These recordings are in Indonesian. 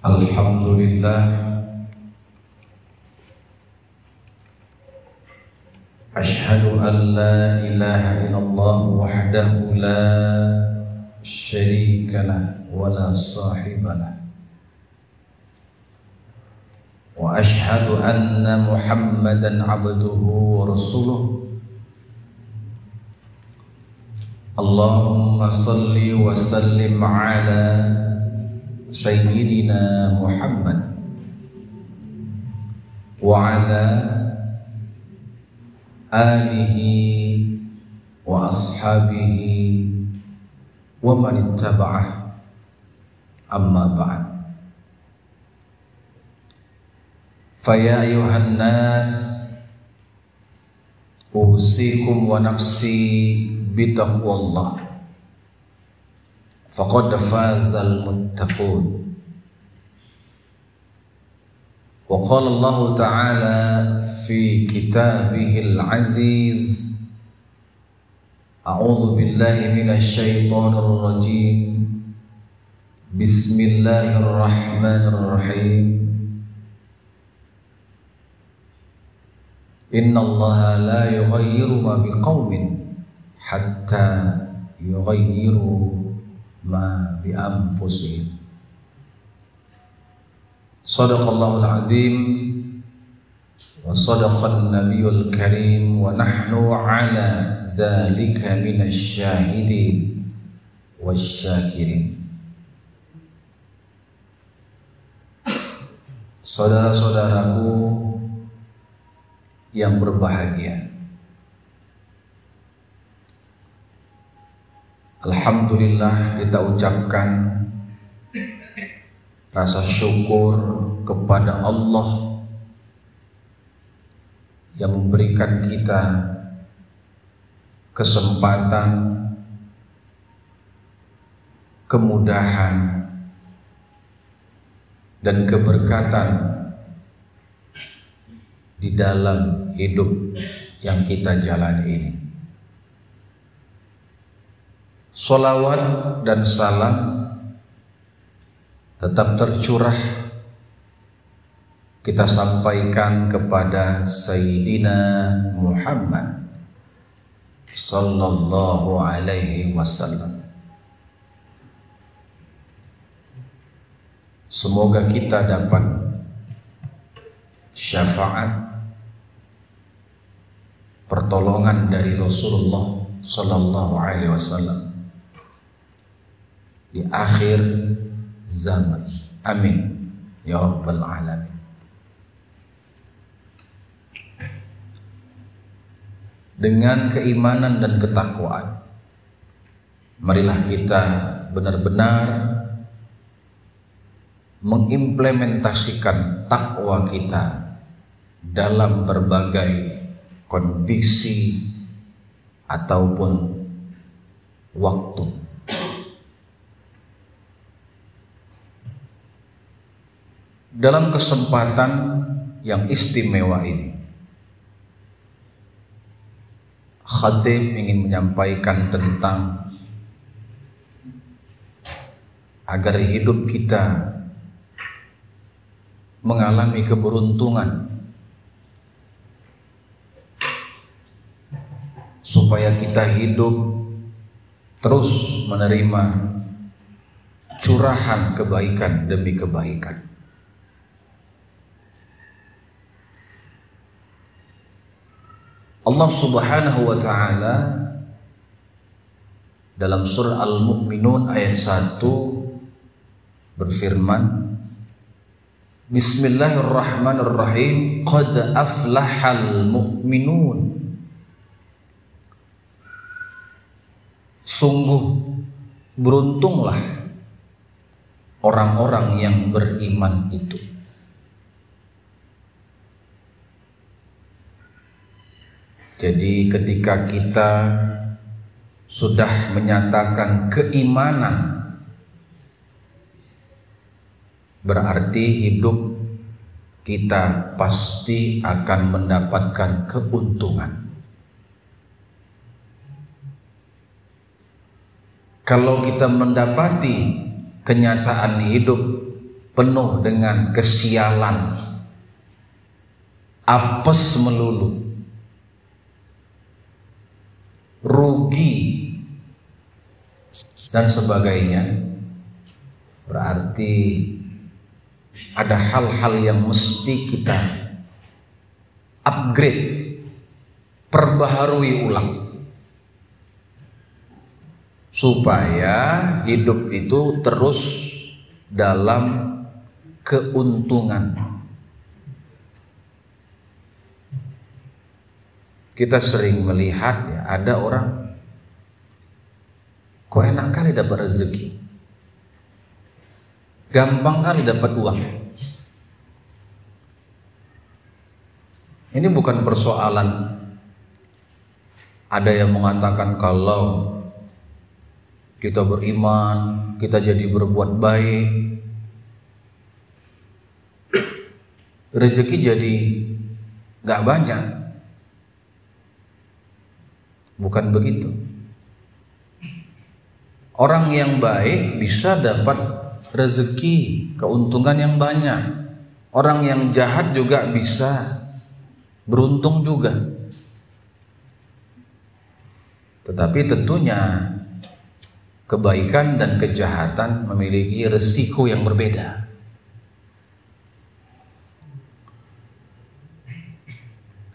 Alhamdulillah, asyhadu an la ilaha illallah wahdahu la syarikalah wa la sahibalah, wa asyhadu anna Muhammadan abduhu wa rasuluh. Allahumma salli wa sallim ala Sayyidina Muhammad wa ala alihi wa ashabihi wa man ittaba'ah, amma ba'd. Faya ayuhan nas, usikum wa nafsi bitaqwallah, faqad fazal muttaqun. Wa qala Allah Ta'ala fi kitabihil aziz, a'udzu billahi minasy syaithanir rajim, bismillahirrahmanirrahim. Inna Allah la yughayyiru ma biqaumin hatta yughayyiru ma bi anfusihim. Shadaqallahul azim wa sadaqan nabiyul karim, wa nahnu ala dzalika minasy syahidin wasyakirin. Saudara-saudaraku yang berbahagia, alhamdulillah kita ucapkan rasa syukur kepada Allah yang memberikan kita kesempatan, kemudahan, dan keberkatan di dalam hidup yang kita jalani ini. Sholawat dan salam tetap tercurah kita sampaikan kepada Sayyidina Muhammad sallallahu alaihi wasallam. Semoga kita dapat syafaat, pertolongan dari Rasulullah sallallahu alaihi wasallam di akhir zaman. Amin ya rabbal alamin. Dengan keimanan dan ketakwaan, marilah kita benar-benar mengimplementasikan takwa kita dalam berbagai kondisi ataupun waktu. Dalam kesempatan yang istimewa ini, khatib ingin menyampaikan tentang agar hidup kita mengalami keberuntungan, supaya kita hidup terus menerima curahan kebaikan demi kebaikan. Allah Subhanahu wa Ta'ala dalam surah Al-Mu'minun ayat 1 berfirman, Bismillahirrahmanirrahim, qad aflahal mu'minun. Sungguh beruntunglah orang-orang yang beriman itu. Jadi ketika kita sudah menyatakan keimanan, berarti hidup kita pasti akan mendapatkan keuntungan. Kalau kita mendapati kenyataan hidup penuh dengan kesialan, apes melulu, rugi dan sebagainya, berarti ada hal-hal yang mesti kita upgrade, perbaharui ulang, supaya hidup itu terus dalam keuntungan. Kita sering melihat ya, ada orang kok enak kali dapat rezeki, gampang kali dapat uang. Ini bukan persoalan ada yang mengatakan kalau kita beriman, kita jadi berbuat baik, rezeki jadi gak banyak. Bukan begitu. Orang yang baik bisa dapat rezeki, keuntungan yang banyak. Orang yang jahat juga bisa beruntung juga. Tetapi tentunya kebaikan dan kejahatan memiliki resiko yang berbeda.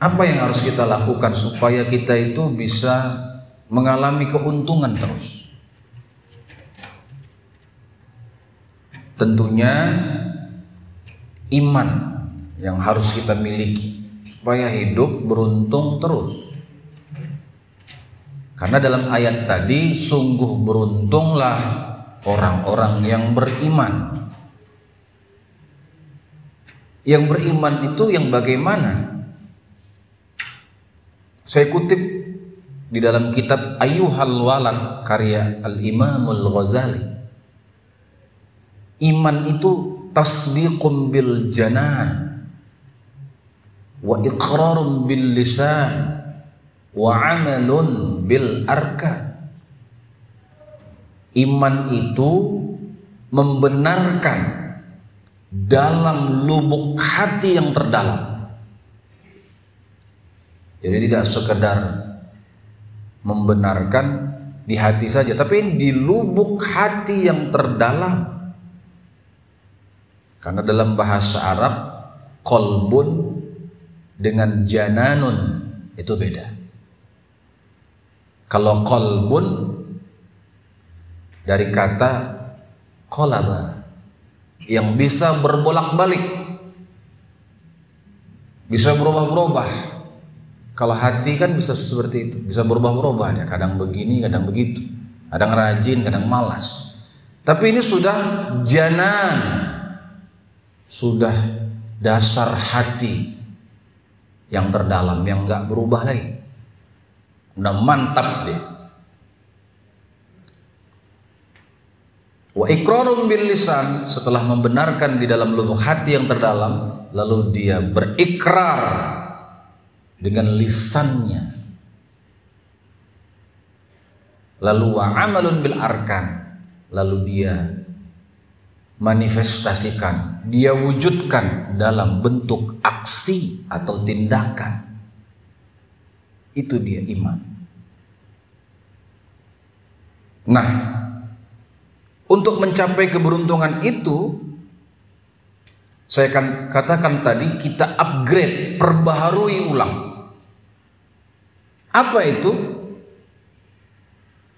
Apa yang harus kita lakukan supaya kita itu bisa mengalami keuntungan terus? Tentunya iman yang harus kita miliki supaya hidup beruntung terus. Karena dalam ayat tadi, sungguh beruntunglah orang-orang yang beriman. Yang beriman itu yang bagaimana? Saya kutip di dalam kitab Ayyuhal Walad karya Al-Imamul Ghazali. Iman itu tasdiqun bil janan wa iqrarun bil lisan wa amalun bil arkan. Iman itu membenarkan dalam lubuk hati yang terdalam. Jadi tidak sekedar membenarkan di hati saja, tapi di lubuk hati yang terdalam. Karena dalam bahasa Arab, qalbun dengan jananun itu beda. Kalau qalbun dari kata qalaba, yang bisa berbolak-balik, bisa berubah-berubah. Kalau hati kan bisa seperti itu, bisa berubah-berubah ya, kadang begini, kadang begitu, kadang rajin, kadang malas. Tapi ini sudah janan, sudah dasar hati yang terdalam, yang nggak berubah lagi, udah mantap deh. Wa iqrarun bil lisan, setelah membenarkan di dalam lubuk hati yang terdalam, lalu dia berikrar dengan lisannya. Lalu wa amalun bil arkan, lalu dia manifestasikan, dia wujudkan dalam bentuk aksi atau tindakan. Itu dia iman. Nah, untuk mencapai keberuntungan itu, saya akan katakan tadi, kita upgrade, perbaharui ulang. Apa itu?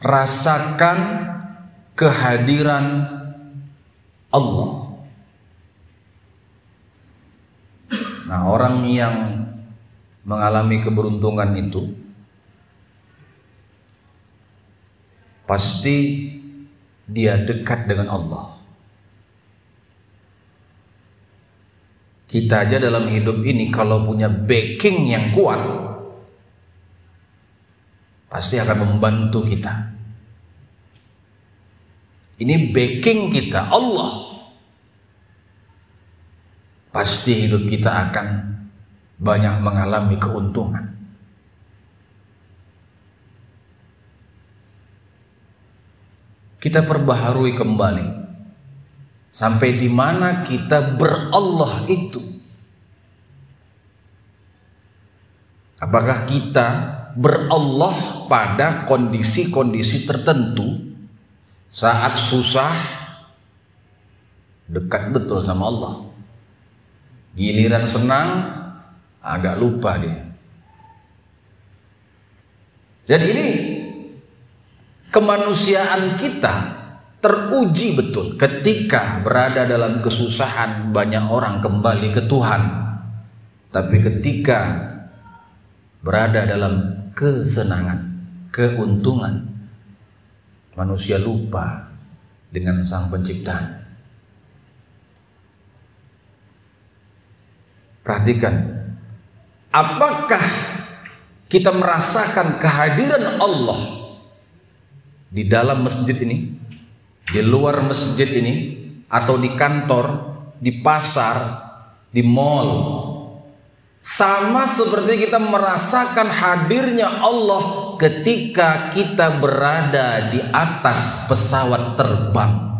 Rasakan kehadiran Allah. Nah, orang yang mengalami keberuntungan itu pasti dia dekat dengan Allah. Kita aja dalam hidup ini kalau punya backing yang kuat, pasti akan membantu kita. Ini backing kita, Allah. Pasti hidup kita akan banyak mengalami keuntungan. Kita perbaharui kembali Sampai di mana kita berallah itu? Apakah kita berallah pada kondisi-kondisi tertentu? Saat susah dekat betul sama Allah, giliran senang agak lupa dia. Dan ini kemanusiaan kita teruji betul ketika berada dalam kesusahan. Banyak orang kembali ke Tuhan, tapi ketika berada dalam kesenangan, keuntungan, manusia lupa dengan Sang Penciptanya. Perhatikan, apakah kita merasakan kehadiran Allah di dalam masjid ini, di luar masjid ini, atau di kantor, di pasar, di mall? Sama seperti kita merasakan hadirnya Allah ketika kita berada di atas pesawat terbang.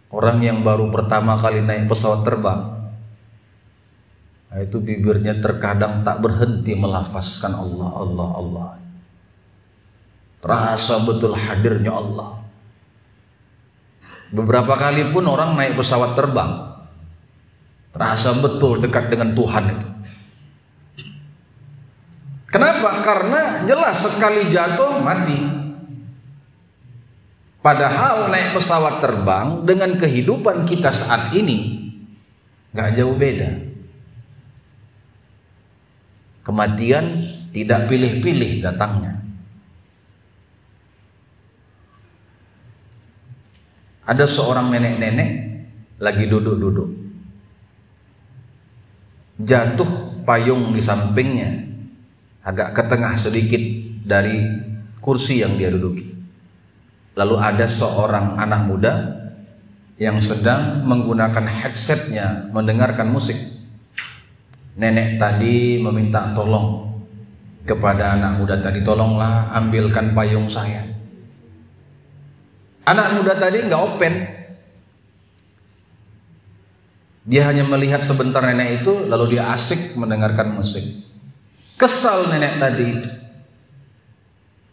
Orang yang baru pertama kali naik pesawat terbang, itu bibirnya terkadang tak berhenti melafazkan Allah, Allah, Allah. Terasa betul hadirnya Allah. Beberapa kali pun orang naik pesawat terbang, terasa betul dekat dengan Tuhan itu. Kenapa? Karena jelas sekali jatuh mati. Padahal naik pesawat terbang dengan kehidupan kita saat ini gak jauh beda. Kematian tidak pilih-pilih datangnya. Ada seorang nenek-nenek lagi duduk-duduk, jatuh payung di sampingnya agak ke tengah sedikit dari kursi yang dia duduki. Lalu ada seorang anak muda yang sedang menggunakan headsetnya mendengarkan musik. Nenek tadi meminta tolong kepada anak muda tadi, tolonglah ambilkan payung saya. Anak muda tadi nggak open, dia hanya melihat sebentar nenek itu, lalu dia asik mendengarkan musik. Kesal nenek tadi itu.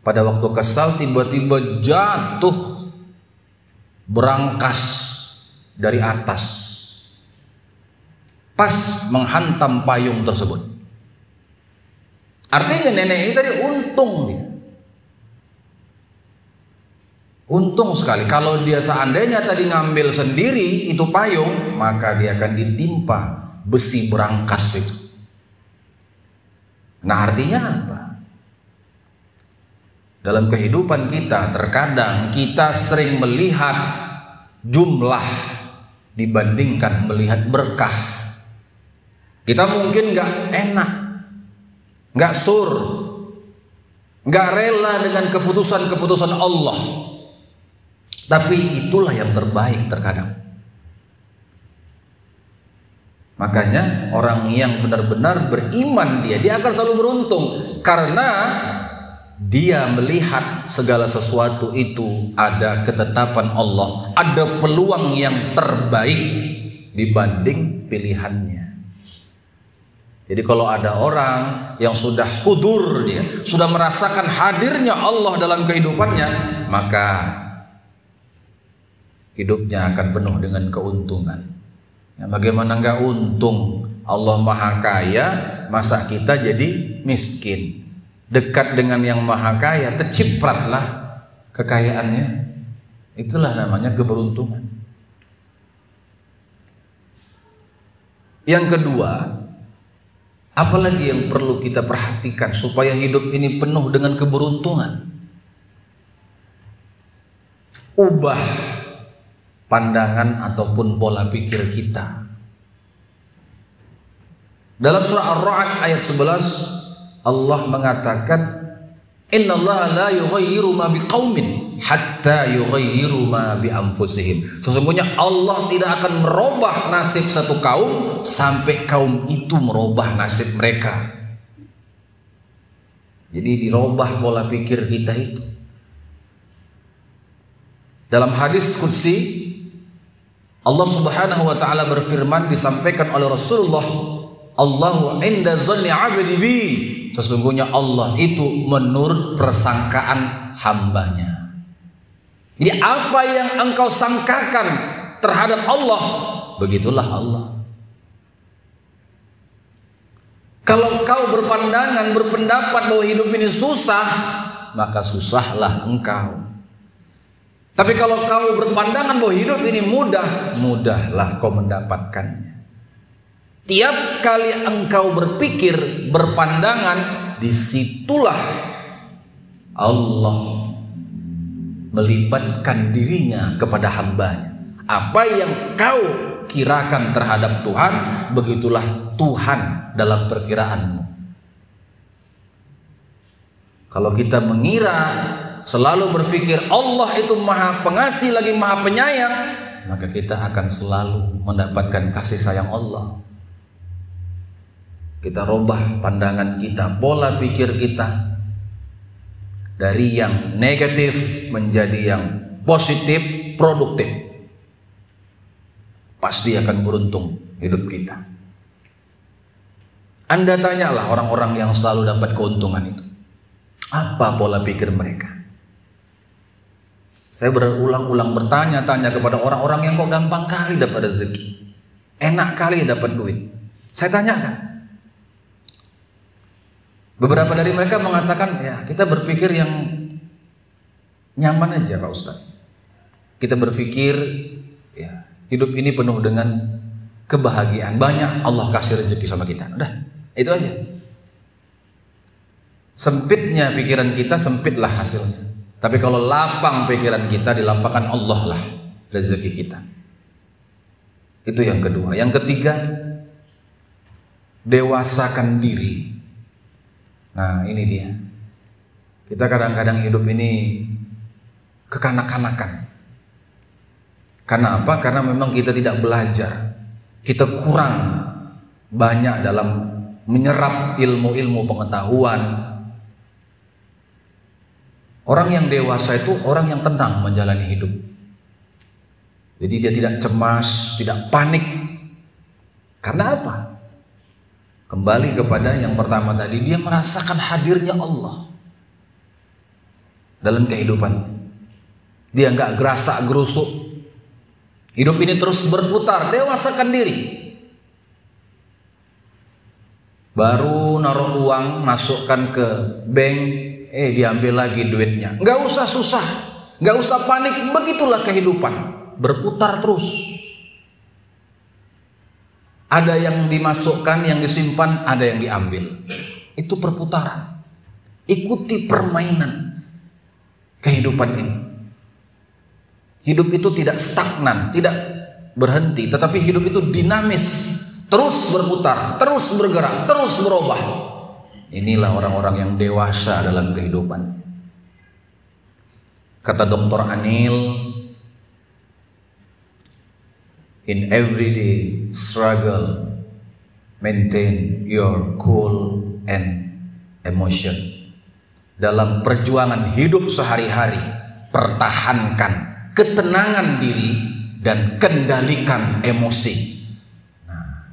Pada waktu kesal tiba-tiba jatuh berangkas dari atas, pas menghantam payung tersebut. Artinya nenek ini tadi untung dia. Untung sekali. Kalau dia seandainya tadi ngambil sendiri itu payung, maka dia akan ditimpa besi berangkas itu. Nah, artinya apa? Dalam kehidupan kita terkadang kita sering melihat jumlah dibandingkan melihat berkah. Kita mungkin gak enak, gak sur, gak rela dengan keputusan-keputusan Allah, tapi itulah yang terbaik terkadang. Makanya orang yang benar-benar beriman dia akan selalu beruntung, karena dia melihat segala sesuatu itu ada ketetapan Allah, ada peluang yang terbaik dibanding pilihannya. Jadi kalau ada orang yang sudah hudur, dia sudah merasakan hadirnya Allah dalam kehidupannya, maka hidupnya akan penuh dengan keuntungan. Ya, bagaimana enggak untung? Allah Maha Kaya, masa kita jadi miskin? Dekat dengan yang Maha Kaya, tercipratlah kekayaannya. Itulah namanya keberuntungan. Yang kedua, apalagi yang perlu kita perhatikan supaya hidup ini penuh dengan keberuntungan? Ubah pandangan ataupun pola pikir kita. Dalam surah Ar-Ra'd ayat 11, Allah mengatakan, innallaha la yughayyiru ma biqaumin hatta yughayyiru ma bi anfusihim. Sesungguhnya Allah tidak akan merubah nasib satu kaum sampai kaum itu merubah nasib mereka. Jadi dirubah pola pikir kita itu. Dalam hadis qudsi Allah Subhanahu wa taala berfirman, disampaikan oleh Rasulullah, Allahu inda zanni 'abdi bi. Sesungguhnya Allah itu menurut persangkaan hambanya. Jadi apa yang engkau sangkakan terhadap Allah, begitulah Allah. Kalau kau berpandangan, berpendapat bahwa hidup ini susah, maka susahlah engkau. Tapi kalau kau berpandangan bahwa hidup ini mudah, mudahlah kau mendapatkannya. Tiap kali engkau berpikir, berpandangan, disitulah Allah melibatkan dirinya kepada hambanya. Apa yang kau kirakan terhadap Tuhan, begitulah Tuhan dalam perkiraanmu. Kalau kita mengira, selalu berpikir Allah itu maha pengasih lagi maha penyayang, maka kita akan selalu mendapatkan kasih sayang Allah. Kita rubah pandangan kita, pola pikir kita, dari yang negatif menjadi yang positif, produktif. Pasti akan beruntung hidup kita. Anda tanyalah orang-orang yang selalu dapat keuntungan itu, apa pola pikir mereka? Saya berulang-ulang bertanya-tanya kepada orang-orang yang kok gampang kali dapat rezeki, enak kali dapat duit. Saya tanyakan. Beberapa dari mereka mengatakan, ya kita berpikir yang nyaman aja Pak Ustaz. Kita berpikir ya hidup ini penuh dengan kebahagiaan, banyak Allah kasih rezeki sama kita. Udah, itu aja. Sempitnya pikiran kita, sempitlah hasilnya. Tapi kalau lapang pikiran kita, dilapangkan Allah lah rezeki kita. Itu yang kedua. Yang ketiga, dewasakan diri. Nah ini dia. Kita kadang-kadang hidup ini kekanak-kanakan. Karena apa? Karena memang kita tidak belajar. Kita kurang banyak dalam menyerap ilmu-ilmu pengetahuan. Orang yang dewasa itu orang yang tenang menjalani hidup. Jadi dia tidak cemas, tidak panik. Karena apa? Kembali kepada yang pertama tadi, dia merasakan hadirnya Allah dalam kehidupan. Dia nggak gerasak gerusuk. Hidup ini terus berputar. Dewasakan diri. Baru naruh uang, masukkan ke bank, diambil lagi duitnya. Nggak usah susah, nggak usah panik. Begitulah kehidupan, berputar terus. Ada yang dimasukkan, yang disimpan, ada yang diambil. Itu perputaran. Ikuti permainan kehidupan ini. Hidup itu tidak stagnan, tidak berhenti, tetapi hidup itu dinamis, terus berputar, terus bergerak, terus berubah. Inilah orang-orang yang dewasa dalam kehidupan. Kata Dr. Anil, in everyday struggle, maintain your cool and emotion. Dalam perjuangan hidup sehari-hari, pertahankan ketenangan diri dan kendalikan emosi. Nah,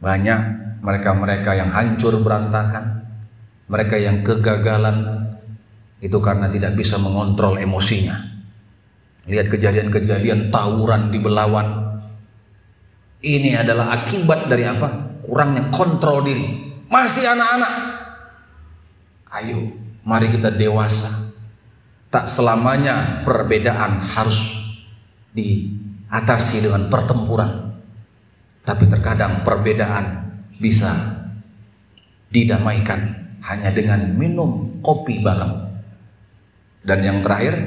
banyak mereka-mereka yang hancur berantakan, mereka yang kegagalan, itu karena tidak bisa mengontrol emosinya. Lihat kejadian-kejadian tawuran di Belawan. Ini adalah akibat dari apa? Kurangnya kontrol diri. Masih anak-anak. Ayo, mari kita dewasa. Tak selamanya perbedaan harus diatasi dengan pertempuran. Tapi terkadang perbedaan bisa didamaikan hanya dengan minum kopi bareng. Dan yang terakhir,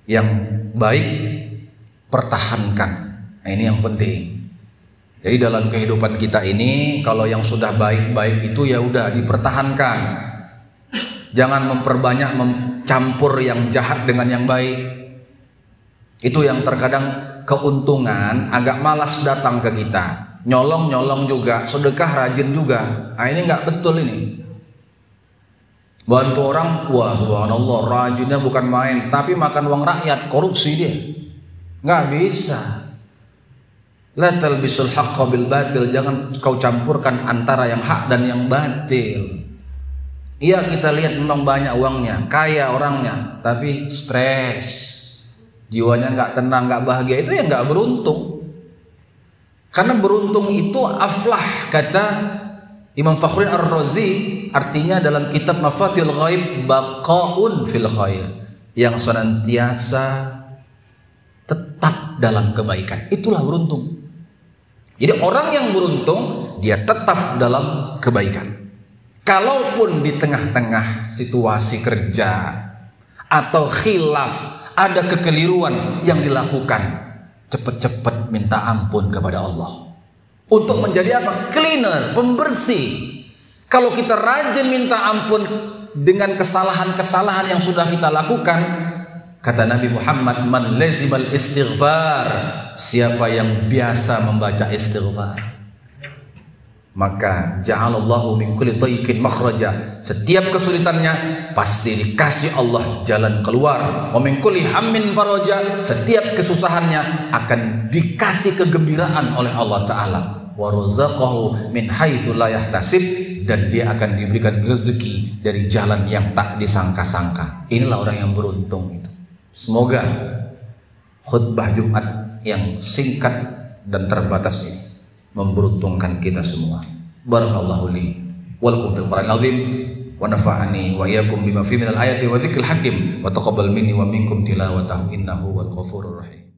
yang baik pertahankan. Nah, ini yang penting. Jadi dalam kehidupan kita ini, kalau yang sudah baik-baik itu ya udah dipertahankan. Jangan memperbanyak mencampur yang jahat dengan yang baik. Itu yang terkadang keuntungan agak malas datang ke kita. Nyolong-nyolong juga, sedekah rajin juga. Nah, ini nggak betul ini. Bantu orang, wah subhanallah, rajinnya bukan main, tapi makan uang rakyat, korupsi dia. Nggak bisa. La talbisul haqqa bil batil, jangan kau campurkan antara yang hak dan yang batil. Iya, kita lihat memang banyak uangnya, kaya orangnya, tapi stres, jiwanya nggak tenang, nggak bahagia, itu ya nggak beruntung. Karena beruntung itu aflah, kata Imam Fakhruddin Ar-Razi, artinya dalam kitab Mafatihul Ghaib, baqaun fil khair, yang senantiasa tetap dalam kebaikan. Itulah beruntung. Jadi orang yang beruntung, dia tetap dalam kebaikan. Kalaupun di tengah-tengah situasi kerja atau khilaf, ada kekeliruan yang dilakukan, cepat-cepat minta ampun kepada Allah. Untuk menjadi apa? Cleaner, pembersih. Kalau kita rajin minta ampun dengan kesalahan-kesalahan yang sudah kita lakukan, kata Nabi Muhammad, man lazimal istighfar, siapa yang biasa membaca istighfar, maka ja'alallahu min kulli dhayqin makhraja, setiap kesulitannya pasti dikasih Allah jalan keluar. Wa min kulli hammin faraja, setiap kesusahannya akan dikasih kegembiraan oleh Allah Ta'ala. Wa razaqahu min haitsu la yahtasib, dan dia akan diberikan rezeki dari jalan yang tak disangka-sangka. Inilah orang yang beruntung itu. Semoga khutbah Jumat yang singkat dan terbatas ini memberuntungkan kita semua. Barakallahu li wa lakum fil Qur'anil azim, wa nafa'ani wa iyyakum bima fihi minal ayati wa dzikril hakim, wa taqabbal minni wa minkum tilawatahu innahu wal ghafurur rahim.